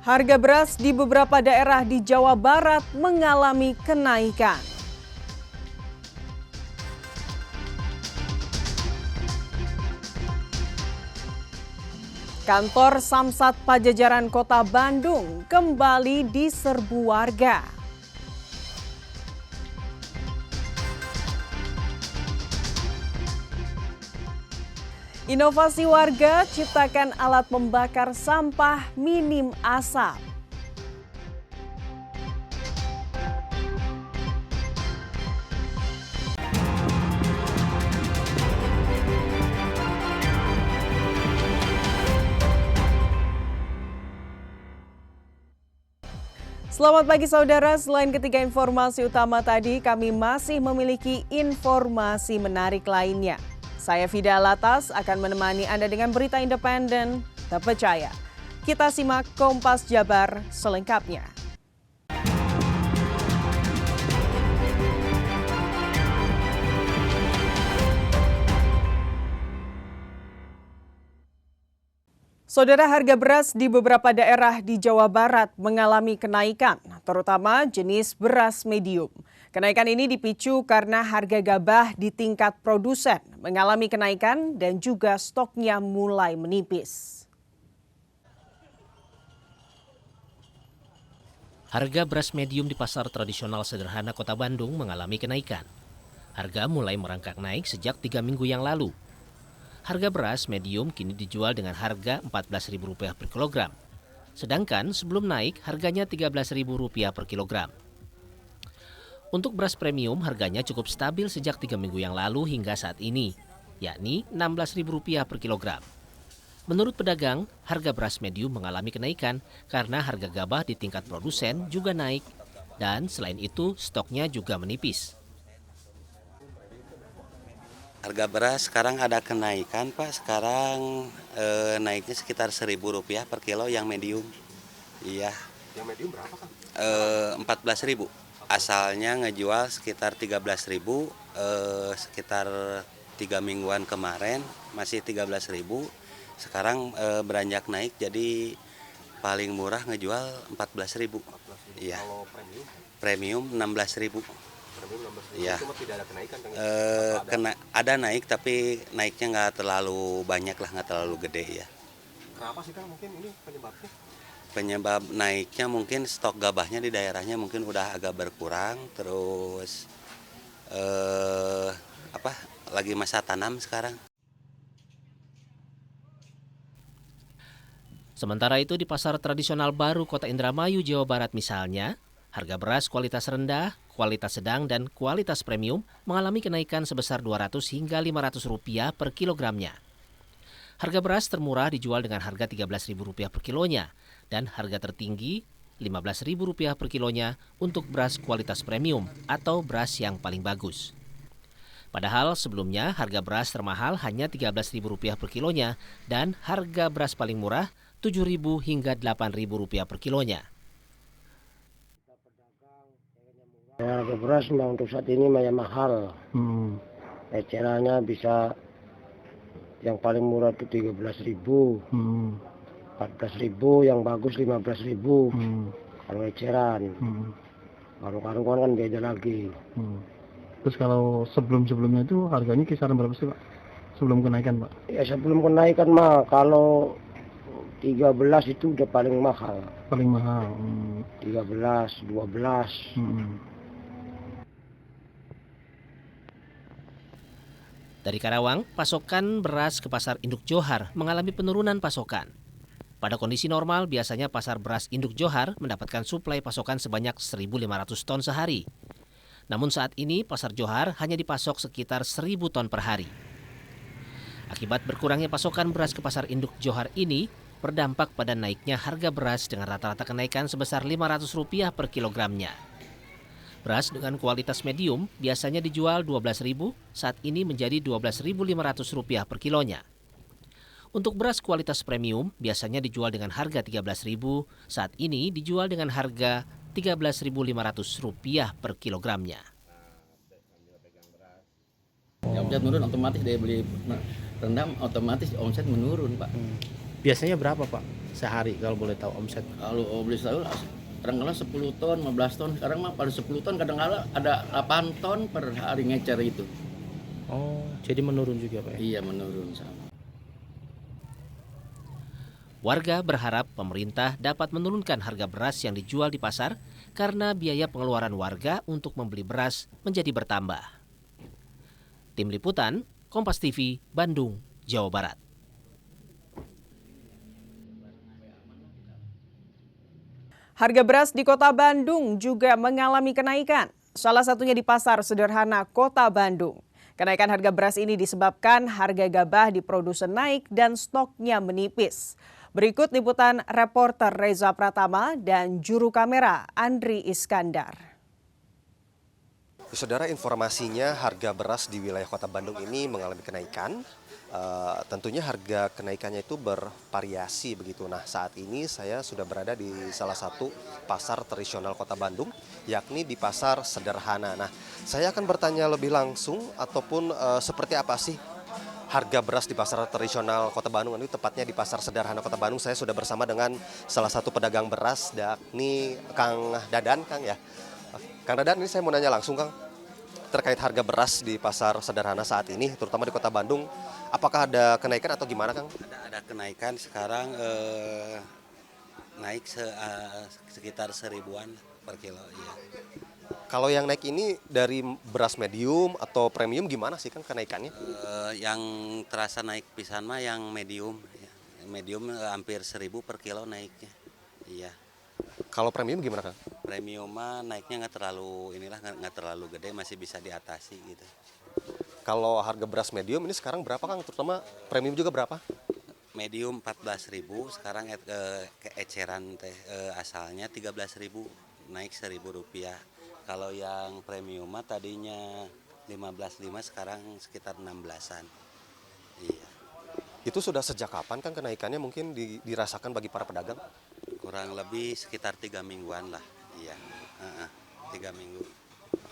Harga beras di beberapa daerah di Jawa Barat mengalami kenaikan. Kantor Samsat Pajajaran Kota Bandung kembali diserbu warga. Inovasi warga ciptakan alat membakar sampah minim asap. Selamat pagi saudara, selain ketiga informasi utama tadi, kami masih memiliki informasi menarik lainnya. Saya Fida Latas akan menemani Anda dengan berita independen, terpercaya. Kita simak Kompas Jabar selengkapnya. Saudara, harga beras di beberapa daerah di Jawa Barat mengalami kenaikan, terutama jenis beras medium. Kenaikan ini dipicu karena harga gabah di tingkat produsen mengalami kenaikan dan juga stoknya mulai menipis. Harga beras medium di pasar tradisional sederhana Kota Bandung mengalami kenaikan. Harga mulai merangkak naik sejak 3 minggu yang lalu. Harga beras medium kini dijual dengan harga Rp14.000 per kilogram. Sedangkan sebelum naik harganya Rp13.000 per kilogram. Untuk beras premium harganya cukup stabil sejak 3 minggu yang lalu hingga saat ini, yakni Rp16.000 per kilogram. Menurut pedagang, harga beras medium mengalami kenaikan karena harga gabah di tingkat produsen juga naik dan selain itu stoknya juga menipis. Harga beras sekarang ada kenaikan Pak, sekarang naiknya sekitar Rp1.000 per kilo yang medium. Iya. Yang medium berapa kan? 14.000. Asalnya ngejual sekitar 13.000, sekitar 3 mingguan kemarin masih 13.000. Sekarang beranjak naik jadi paling murah ngejual 14.000. Iya. Kalau Premium 16.000. premium 16.000 Iya. cuma tidak ada kenaikan kan? Ada naik tapi naiknya nggak terlalu banyak lah, nggak terlalu gede ya. Kenapa sih Kang mungkin ini penyebabnya? Penyebab naiknya mungkin stok gabahnya di daerahnya mungkin udah agak berkurang, terus lagi masa tanam sekarang. Sementara itu di pasar tradisional baru Kota Indramayu, Jawa Barat misalnya, harga beras kualitas rendah, kualitas sedang, dan kualitas premium mengalami kenaikan sebesar Rp200 hingga Rp500 per kilogramnya. Harga beras termurah dijual dengan harga Rp13.000 per kilonya dan harga tertinggi Rp15.000 per kilonya untuk beras kualitas premium atau beras yang paling bagus. Padahal sebelumnya harga beras termahal hanya Rp13.000 per kilonya dan harga beras paling murah Rp7.000 hingga Rp8.000 per kilonya. Harga beras memang untuk saat ini masih mahal. Ecerannya bisa yang paling murah itu 13.000, 14.000, yang bagus 15.000. Kalau eceran, karung-karungan kan beda lagi. Terus kalau sebelum-sebelumnya itu harganya kisaran berapa sih Pak? Sebelum kenaikan Pak? Ya sebelum kenaikan mah kalau 13 itu udah paling mahal. Paling mahal. 13, 12. Dari Karawang, pasokan beras ke pasar induk Johar mengalami penurunan pasokan. Pada kondisi normal, biasanya pasar beras induk Johar mendapatkan suplai pasokan sebanyak 1.500 ton sehari. Namun saat ini, pasar Johar hanya dipasok sekitar 1.000 ton per hari. Akibat berkurangnya pasokan beras ke pasar induk Johar ini, berdampak pada naiknya harga beras dengan rata-rata kenaikan sebesar Rp500 per kilogramnya. Beras dengan kualitas medium biasanya dijual Rp12.000, saat ini menjadi Rp12.500 per kilonya. Untuk beras kualitas premium biasanya dijual dengan harga Rp13.000, saat ini dijual dengan harga Rp13.500 per kilogramnya. Ya, omset menurun otomatis daya beli rendah, otomatis omset menurun Pak. Biasanya berapa Pak sehari kalau boleh tahu omset? Kalau beli sayur kadang-kadang 10 ton, 15 ton. Sekarang mah pada 10 ton, kadang-kadang ada 8 ton per hari ngecer itu. Oh, jadi menurun juga Pak ya? Iya, menurun sama. Warga berharap pemerintah dapat menurunkan harga beras yang dijual di pasar karena biaya pengeluaran warga untuk membeli beras menjadi bertambah. Tim Liputan, Kompas TV, Bandung, Jawa Barat. Harga beras di Kota Bandung juga mengalami kenaikan, salah satunya di Pasar Sederhana Kota Bandung. Kenaikan harga beras ini disebabkan harga gabah di produsen naik dan stoknya menipis. Berikut liputan reporter Reza Pratama dan juru kamera Andri Iskandar. Saudara, informasinya harga beras di wilayah Kota Bandung ini mengalami kenaikan. Tentunya harga kenaikannya itu bervariasi begitu. Nah, saat ini saya sudah berada di salah satu pasar tradisional Kota Bandung, yakni di Pasar Sederhana. Nah, saya akan bertanya lebih langsung ataupun seperti apa sih harga beras di pasar tradisional Kota Bandung, ini tepatnya di Pasar Sederhana Kota Bandung. Saya sudah bersama dengan salah satu pedagang beras, yakni Kang Dadan, Kang ya. Kang Dadan, ini saya mau nanya langsung, Kang, terkait harga beras di Pasar Sederhana saat ini, terutama di Kota Bandung. Apakah ada kenaikan atau gimana, Kang? Ada kenaikan sekarang, naik sekitar 1.000-an per kilo. Iya. Kalau yang naik ini dari beras medium atau premium gimana sih, Kang, kenaikannya? Yang terasa naik pisan mah yang medium. Ya. Medium hampir 1.000 per kilo naiknya. Iya. Kalau premium gimana, Kang? Premium mah naiknya nggak terlalu gede, masih bisa diatasi gitu. Kalau harga beras medium ini sekarang berapa, Kang? Terutama premium juga berapa? Medium 14.000, sekarang eceran asalnya 13.000, naik Rp1.000. Kalau yang premium mah tadinya 15.500, sekarang sekitar 16-an. Iya. Itu sudah sejak kapan, Kang, kenaikannya mungkin dirasakan bagi para pedagang? Kurang lebih sekitar 3 mingguan lah. Iya. 3 minggu.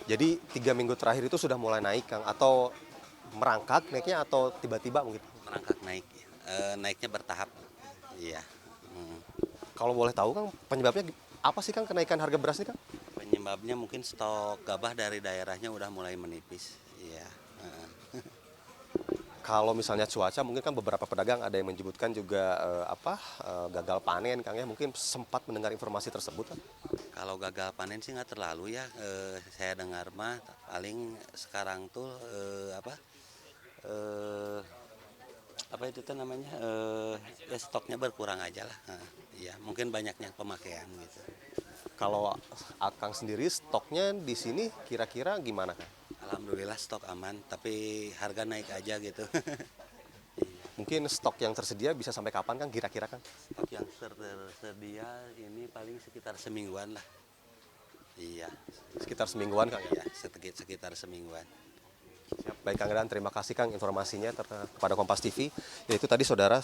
Jadi 3 minggu terakhir itu sudah mulai naik, Kang, atau merangkak naiknya atau tiba-tiba mungkin? Merangkak naik. Naiknya bertahap. Iya. Kalau boleh tahu, Kang, penyebabnya apa sih, Kang, kenaikan harga beras ini, Kang? Penyebabnya mungkin stok gabah dari daerahnya udah mulai menipis. Iya. Kalau misalnya cuaca, mungkin kan beberapa pedagang ada yang menyebutkan juga gagal panen, Kang ya. Mungkin sempat mendengar informasi tersebut, kan? Kalau gagal panen sih nggak terlalu ya. Saya dengar mah paling sekarang tuh apa itu tuh namanya, ya stoknya berkurang aja lah. Iya, mungkin banyaknya pemakaian gitu. Kalau Akang sendiri stoknya di sini kira-kira gimana, Kang? Alhamdulillah stok aman, tapi harga naik aja gitu. Mungkin stok yang tersedia bisa sampai kapan, Kang, kira-kira, Kang? Stok yang tersedia ini paling sekitar semingguan lah. Iya. Sekitar semingguan, Kang? Iya, sekitar semingguan. Siap. Baik, Kang Dan, terima kasih, Kang, informasinya kepada Kompas TV. Yaitu tadi, saudara,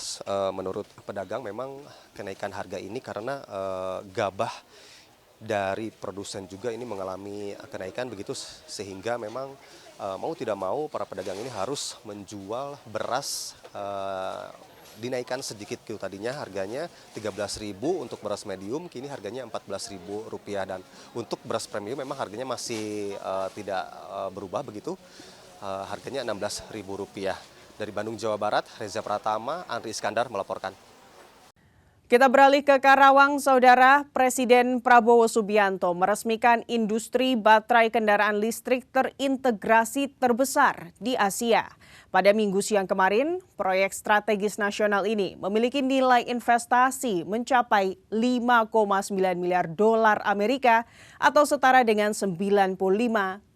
menurut pedagang memang kenaikan harga ini karena gabah dari produsen juga ini mengalami kenaikan begitu, sehingga memang mau tidak mau para pedagang ini harus menjual beras dinaikkan sedikit gitu. Tadinya harganya 13.000 untuk beras medium, kini harganya Rp14.000, dan untuk beras premium memang harganya masih tidak berubah begitu, harganya Rp16.000. Dari Bandung, Jawa Barat, Reza Pratama, Andri Iskandar melaporkan. Kita beralih ke Karawang, Saudara. Presiden Prabowo Subianto meresmikan industri baterai kendaraan listrik terintegrasi terbesar di Asia. Pada Minggu siang kemarin, proyek strategis nasional ini memiliki nilai investasi mencapai 5,9 miliar dolar Amerika atau setara dengan 95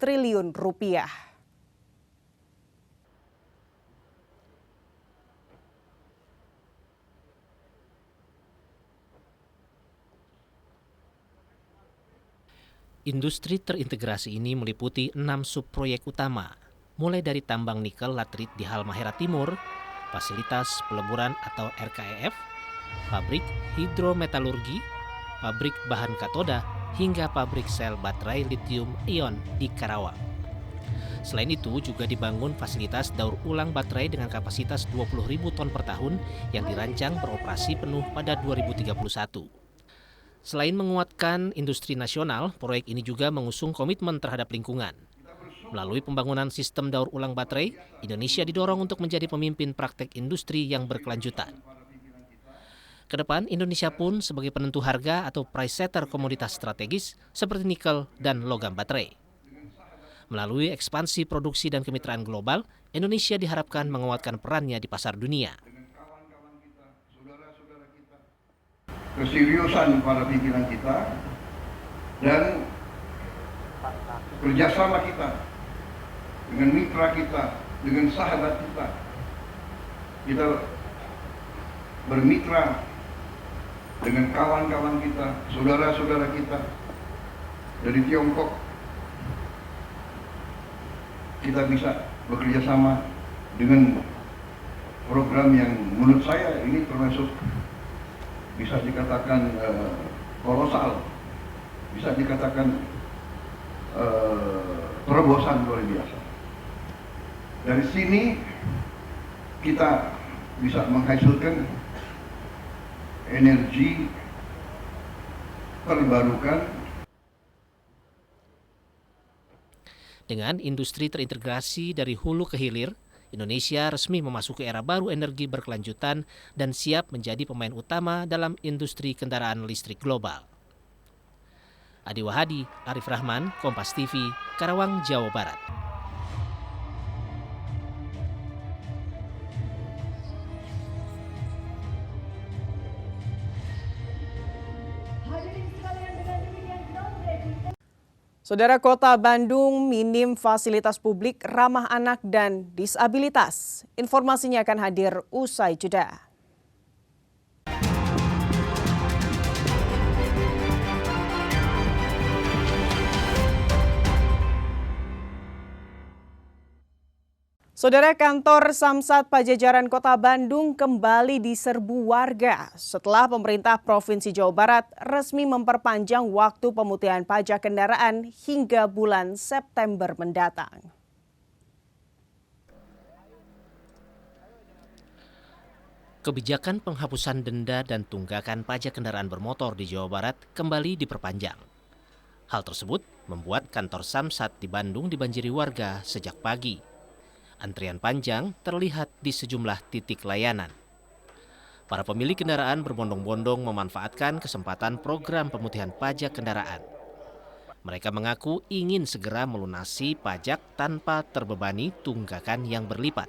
triliun rupiah. Industri terintegrasi ini meliputi 6 subproyek utama, mulai dari tambang nikel latrit di Halmahera Timur, fasilitas peleburan atau RKEF, pabrik hidrometalurgi, pabrik bahan katoda, hingga pabrik sel baterai litium ion di Karawang. Selain itu juga dibangun fasilitas daur ulang baterai dengan kapasitas 20.000 ton per tahun yang dirancang beroperasi penuh pada 2031. Selain menguatkan industri nasional, proyek ini juga mengusung komitmen terhadap lingkungan. Melalui pembangunan sistem daur ulang baterai, Indonesia didorong untuk menjadi pemimpin praktek industri yang berkelanjutan. Kedepan, Indonesia pun sebagai penentu harga atau price setter komoditas strategis seperti nikel dan logam baterai. Melalui ekspansi produksi dan kemitraan global, Indonesia diharapkan menguatkan perannya di pasar dunia. Keseriusan para pimpinan kita dan kerjasama kita dengan mitra kita, dengan sahabat kita. Kita bermitra dengan kawan-kawan kita, saudara-saudara kita dari Tiongkok. Kita bisa bekerja sama dengan program yang menurut saya ini termasuk bisa dikatakan kolosal, bisa dikatakan terobosan luar biasa. Dari sini kita bisa menghasilkan energi terbarukan. Dengan industri terintegrasi dari hulu ke hilir, Indonesia resmi memasuki era baru energi berkelanjutan dan siap menjadi pemain utama dalam industri kendaraan listrik global. Adi Wahadi, Arif Rahman, Kompas TV, Karawang, Jawa Barat. Saudara, Kota Bandung minim fasilitas publik ramah anak dan disabilitas. Informasinya akan hadir usai jeda. Saudara, kantor Samsat Pajajaran Kota Bandung kembali diserbu warga setelah pemerintah Provinsi Jawa Barat resmi memperpanjang waktu pemutihan pajak kendaraan hingga bulan September mendatang. Kebijakan penghapusan denda dan tunggakan pajak kendaraan bermotor di Jawa Barat kembali diperpanjang. Hal tersebut membuat kantor Samsat di Bandung dibanjiri warga sejak pagi. Antrian panjang terlihat di sejumlah titik layanan. Para pemilik kendaraan berbondong-bondong memanfaatkan kesempatan program pemutihan pajak kendaraan. Mereka mengaku ingin segera melunasi pajak tanpa terbebani tunggakan yang berlipat.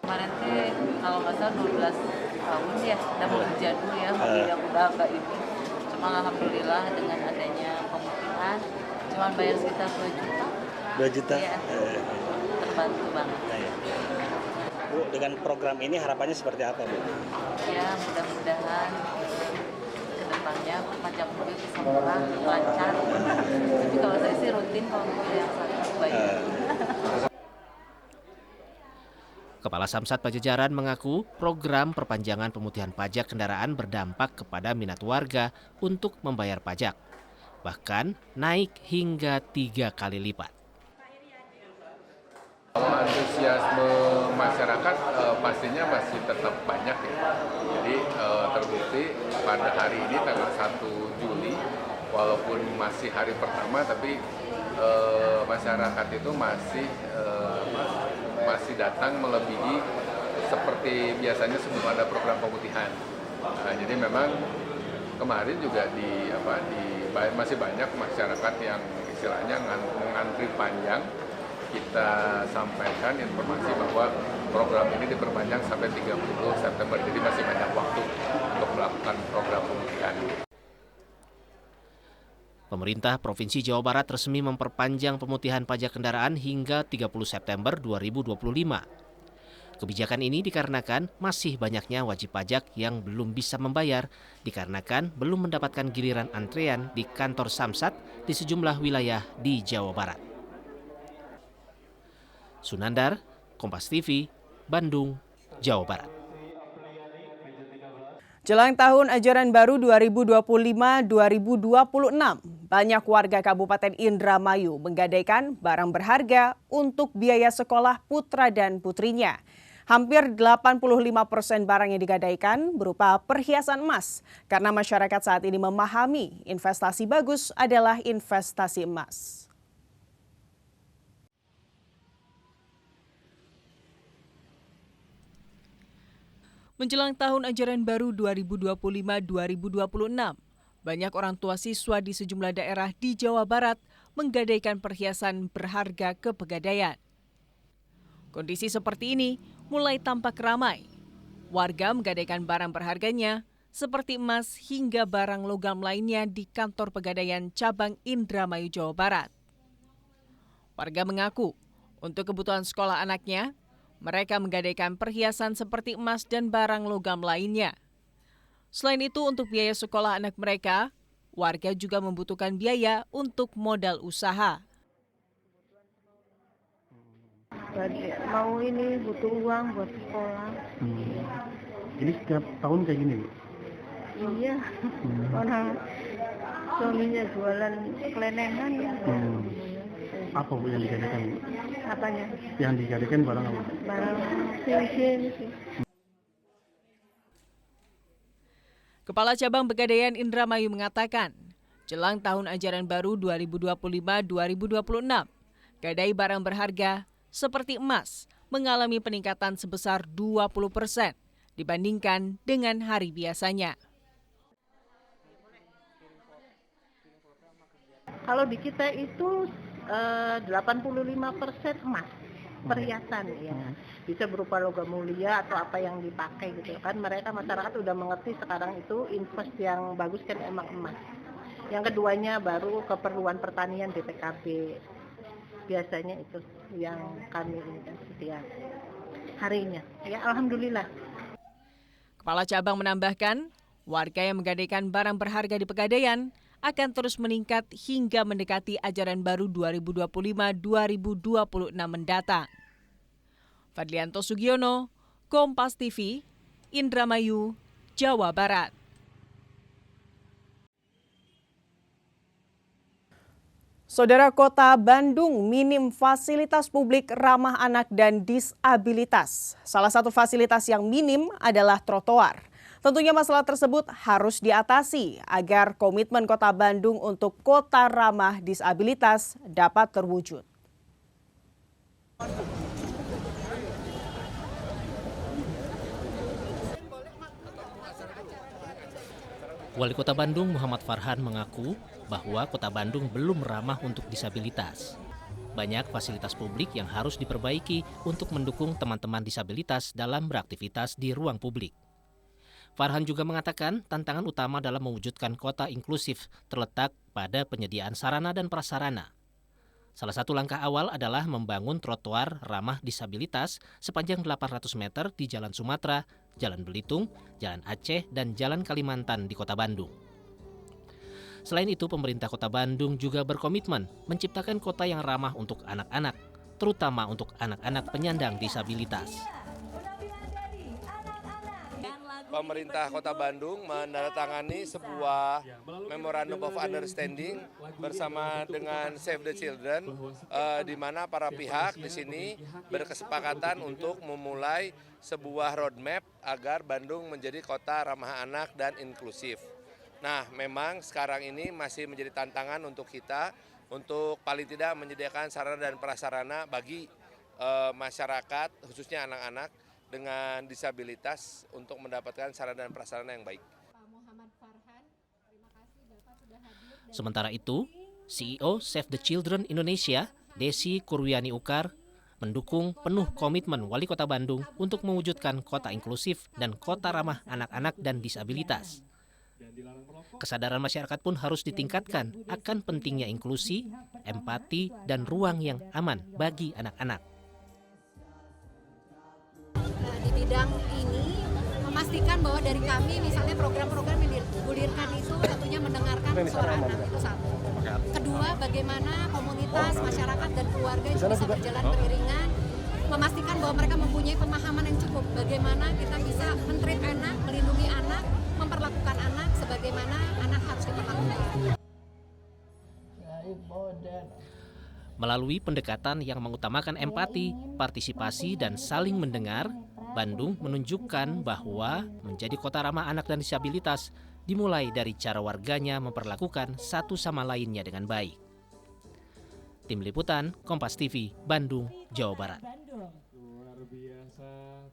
Kemarin sih kalau nggak salah 12 tahun ya, udah mau jadul ya, yang udah agak ini. Cuma alhamdulillah dengan adanya pemutihan, cuma bayar sekitar 2 juta. 2 juta? Iya, terbantu banget. Bu, dengan program ini harapannya seperti apa, Bu? Ya, mudah-mudahan ke depannya pajak mobil bisa murah, lancar. Tapi kalau saya sih rutin kalau mobil yang satu bayar. Kepala Samsat Pajajaran mengaku program perpanjangan pemutihan pajak kendaraan berdampak kepada minat warga untuk membayar pajak. Bahkan naik hingga 3 kali lipat. Antusiasme masyarakat pastinya masih tetap banyak ya. Jadi terbukti pada hari ini tanggal 1 Juli, walaupun masih hari pertama, tapi masyarakat itu masih datang melebihi seperti biasanya sebelum ada program pemutihan. Nah, jadi memang kemarin juga masih banyak masyarakat yang istilahnya mengantri panjang. Kita sampaikan informasi bahwa program ini diperpanjang sampai 30 September, jadi masih banyak waktu untuk melakukan program pemutihan. Pemerintah Provinsi Jawa Barat resmi memperpanjang pemutihan pajak kendaraan hingga 30 September 2025. Kebijakan ini dikarenakan masih banyaknya wajib pajak yang belum bisa membayar dikarenakan belum mendapatkan giliran antrean di kantor Samsat di sejumlah wilayah di Jawa Barat. Sunandar, Kompas TV, Bandung, Jawa Barat. Jelang tahun ajaran baru 2025-2026, banyak warga Kabupaten Indramayu menggadaikan barang berharga untuk biaya sekolah putra dan putrinya. Hampir 85% barang yang digadaikan berupa perhiasan emas, karena masyarakat saat ini memahami investasi bagus adalah investasi emas. Menjelang tahun ajaran baru 2025-2026, banyak orang tua siswa di sejumlah daerah di Jawa Barat menggadaikan perhiasan berharga ke Pegadaian. Kondisi seperti ini mulai tampak ramai. Warga menggadaikan barang berharganya seperti emas hingga barang logam lainnya di kantor Pegadaian cabang Indramayu, Jawa Barat. Warga mengaku untuk kebutuhan sekolah anaknya, mereka menggadaikan perhiasan seperti emas dan barang logam lainnya. Selain itu, untuk biaya sekolah anak mereka, warga juga membutuhkan biaya untuk modal usaha. Mau ini butuh uang buat sekolah. Jadi setiap tahun kayak gini, Bu? Iya, orang suaminya jualan kelenengan. Apa, Bu, yang digadaikan? Apanya? Yang digadaikan barang apa? Barang cincin. Kepala Cabang Pegadaian Indramayu mengatakan, jelang tahun ajaran baru 2025-2026, gadai barang berharga seperti emas mengalami peningkatan sebesar 20% dibandingkan dengan hari biasanya. Kalau di kita itu 85% emas, perhiasan ya. Bisa berupa logam mulia atau apa yang dipakai gitu kan. Mereka masyarakat udah mengerti sekarang itu invest yang bagus kan emang emas. Yang keduanya baru keperluan pertanian BPKB. Biasanya itu yang kami ini setiap harinya. Ya alhamdulillah. Kepala Cabang menambahkan, warga yang menggadaikan barang berharga di Pegadaian akan terus meningkat hingga mendekati ajaran baru 2025-2026 mendatang. Fadlianto Sugiono, Kompas TV, Indramayu, Jawa Barat. Saudara, Kota Bandung minim fasilitas publik ramah anak dan disabilitas. Salah satu fasilitas yang minim adalah trotoar. Tentunya masalah tersebut harus diatasi agar komitmen Kota Bandung untuk kota ramah disabilitas dapat terwujud. Wali Kota Bandung Muhammad Farhan mengaku bahwa Kota Bandung belum ramah untuk disabilitas. Banyak fasilitas publik yang harus diperbaiki untuk mendukung teman-teman disabilitas dalam beraktivitas di ruang publik. Farhan juga mengatakan tantangan utama dalam mewujudkan kota inklusif terletak pada penyediaan sarana dan prasarana. Salah satu langkah awal adalah membangun trotoar ramah disabilitas sepanjang 800 meter di Jalan Sumatera, Jalan Belitung, Jalan Aceh, dan Jalan Kalimantan di Kota Bandung. Selain itu, pemerintah Kota Bandung juga berkomitmen menciptakan kota yang ramah untuk anak-anak, terutama untuk anak-anak penyandang disabilitas. Pemerintah Kota Bandung menandatangani sebuah Memorandum of Understanding bersama dengan Save the Children, di mana para pihak di sini berkesepakatan untuk memulai sebuah roadmap agar Bandung menjadi kota ramah anak dan inklusif. Nah, memang sekarang ini masih menjadi tantangan untuk kita untuk paling tidak menyediakan sarana dan prasarana bagi masyarakat, khususnya anak-anak dengan disabilitas untuk mendapatkan sarana dan prasarana yang baik. Sementara itu, CEO Save the Children Indonesia, Desi Kurwiani Ukar, mendukung penuh komitmen Wali Kota Bandung untuk mewujudkan kota inklusif dan kota ramah anak-anak dan disabilitas. Kesadaran masyarakat pun harus ditingkatkan akan pentingnya inklusi, empati, dan ruang yang aman bagi anak-anak. Di bidang ini memastikan bahwa dari kami misalnya program-program yang digulirkan itu tentunya mendengarkan suara anak, itu satu. Kedua, bagaimana komunitas, masyarakat, dan keluarga itu bisa berjalan beriringan, memastikan bahwa mereka mempunyai pemahaman yang cukup bagaimana kita bisa men-treat anak, melindungi anak, memperlakukan anak sebagaimana anak harus diperlakukan. Melalui pendekatan yang mengutamakan empati, partisipasi, dan saling mendengar, Bandung menunjukkan bahwa menjadi kota ramah anak dan disabilitas dimulai dari cara warganya memperlakukan satu sama lainnya dengan baik. Tim Liputan, Kompas TV, Bandung, Jawa Barat.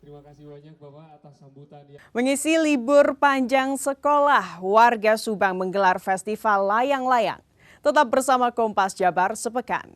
Terima kasih banyak Bapak atas sambutan. Mengisi libur panjang sekolah, warga Subang menggelar festival layang-layang. Tetap bersama Kompas Jabar sepekan.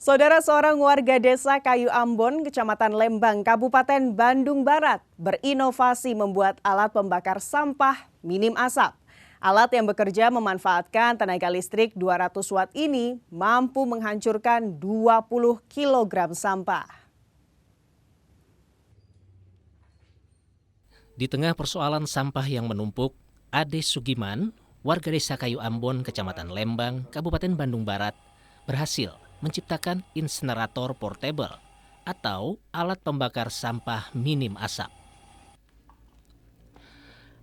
Saudara, seorang warga desa Kayu Ambon, Kecamatan Lembang, Kabupaten Bandung Barat, berinovasi membuat alat pembakar sampah minim asap. Alat yang bekerja memanfaatkan tenaga listrik 200 watt ini mampu menghancurkan 20 kg sampah. Di tengah persoalan sampah yang menumpuk, Ade Sugiman, warga desa Kayu Ambon, Kecamatan Lembang, Kabupaten Bandung Barat, berhasil menciptakan insenerator portable atau alat pembakar sampah minim asap.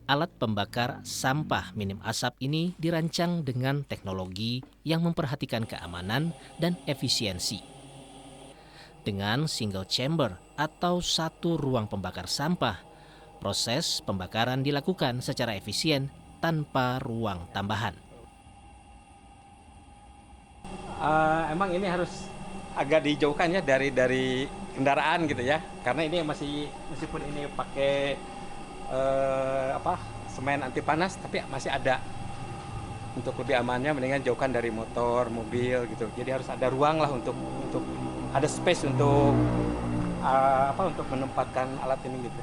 Alat pembakar sampah minim asap ini dirancang dengan teknologi yang memperhatikan keamanan dan efisiensi. Dengan single chamber atau satu ruang pembakar sampah, proses pembakaran dilakukan secara efisien tanpa ruang tambahan. Emang ini harus agak dijauhkan ya dari kendaraan gitu ya, karena ini meskipun ini pakai semen anti panas, tapi masih ada. Untuk lebih amannya mendingan jauhkan dari motor, mobil gitu. Jadi harus ada ruang lah untuk ada space untuk untuk menempatkan alat ini gitu.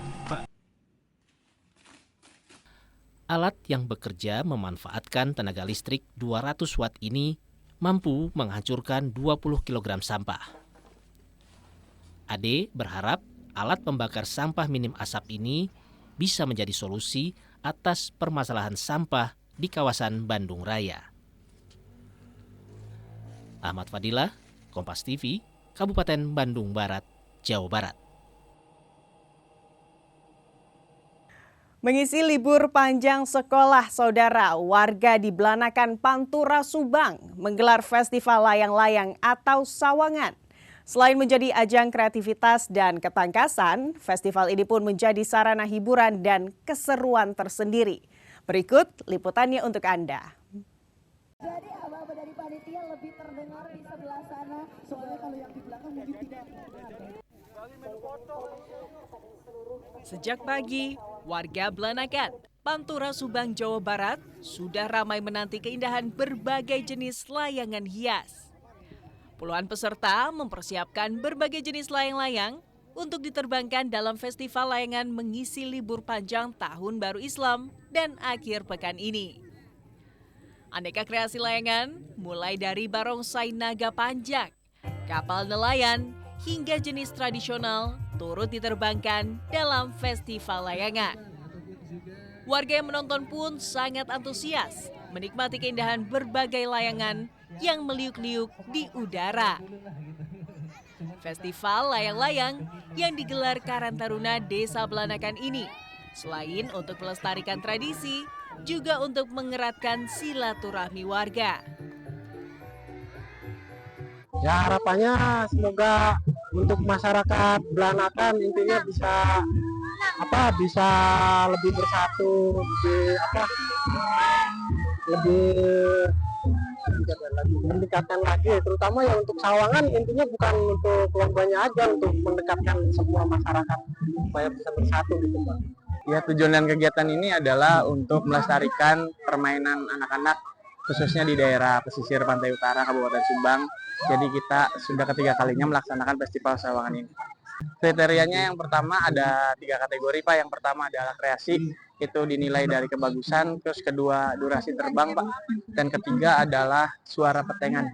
Alat yang bekerja memanfaatkan tenaga listrik 200 watt ini mampu menghancurkan 20 kg sampah. Ade berharap alat pembakar sampah minim asap ini bisa menjadi solusi atas permasalahan sampah di kawasan Bandung Raya. Ahmad Fadilah, Kompas TV, Kabupaten Bandung Barat, Jawa Barat. Mengisi libur panjang sekolah, saudara, warga di Belanakan Pantura Subang menggelar festival layang-layang atau sawangan. Selain menjadi ajang kreativitas dan ketangkasan, festival ini pun menjadi sarana hiburan dan keseruan tersendiri. Berikut liputannya untuk Anda. Jadi aba-aba dari panitia lebih terdengar di sebelah sana, soalnya kalau yang di belakang mungkin tidak terdengar. Sejak pagi, warga Belanakan, Pantura Subang, Jawa Barat sudah ramai menanti keindahan berbagai jenis layangan hias. Puluhan peserta mempersiapkan berbagai jenis layang-layang untuk diterbangkan dalam festival layangan mengisi libur panjang Tahun Baru Islam dan akhir pekan ini. Aneka kreasi layangan mulai dari barongsai naga panjang, kapal nelayan, hingga jenis tradisional turut diterbangkan dalam festival layangan. Warga yang menonton pun sangat antusias menikmati keindahan berbagai layangan yang meliuk-liuk di udara. Festival layang-layang yang digelar Karang Taruna Desa Belanakan ini selain untuk melestarikan tradisi, juga untuk mengeratkan silaturahmi warga. Ya, harapannya semoga untuk masyarakat Belanakan intinya bisa lebih bersatu, lebih mendekatkan lagi, terutama ya untuk sawangan intinya bukan untuk lombanya aja, untuk mendekatkan semua masyarakat supaya bisa bersatu gitu, Pak. Ya, tujuan dan kegiatan ini adalah untuk melestarikan permainan anak-anak khususnya di daerah pesisir pantai utara Kabupaten Subang. Jadi kita sudah ketiga kalinya melaksanakan festival sawangan ini. Kriterianya yang pertama ada 3 kategori, Pak. Yang pertama adalah kreasi, itu dinilai dari kebagusan. Terus kedua durasi terbang, Pak. Dan ketiga adalah suara petengan.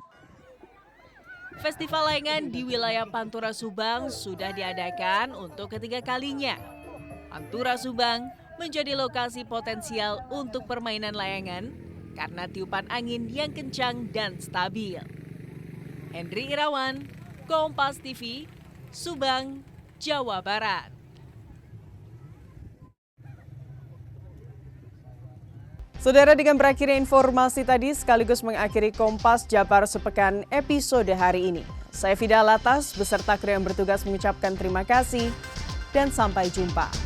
Festival layangan di wilayah Pantura Subang sudah diadakan untuk ketiga kalinya. Pantura Subang menjadi lokasi potensial untuk permainan layangan karena tiupan angin yang kencang dan stabil. Hendri Irawan, Kompas TV, Subang, Jawa Barat. Saudara, dengan berakhirnya informasi tadi sekaligus mengakhiri Kompas Jabar Sepekan episode hari ini. Saya Fida Latas beserta kru yang bertugas mengucapkan terima kasih dan sampai jumpa.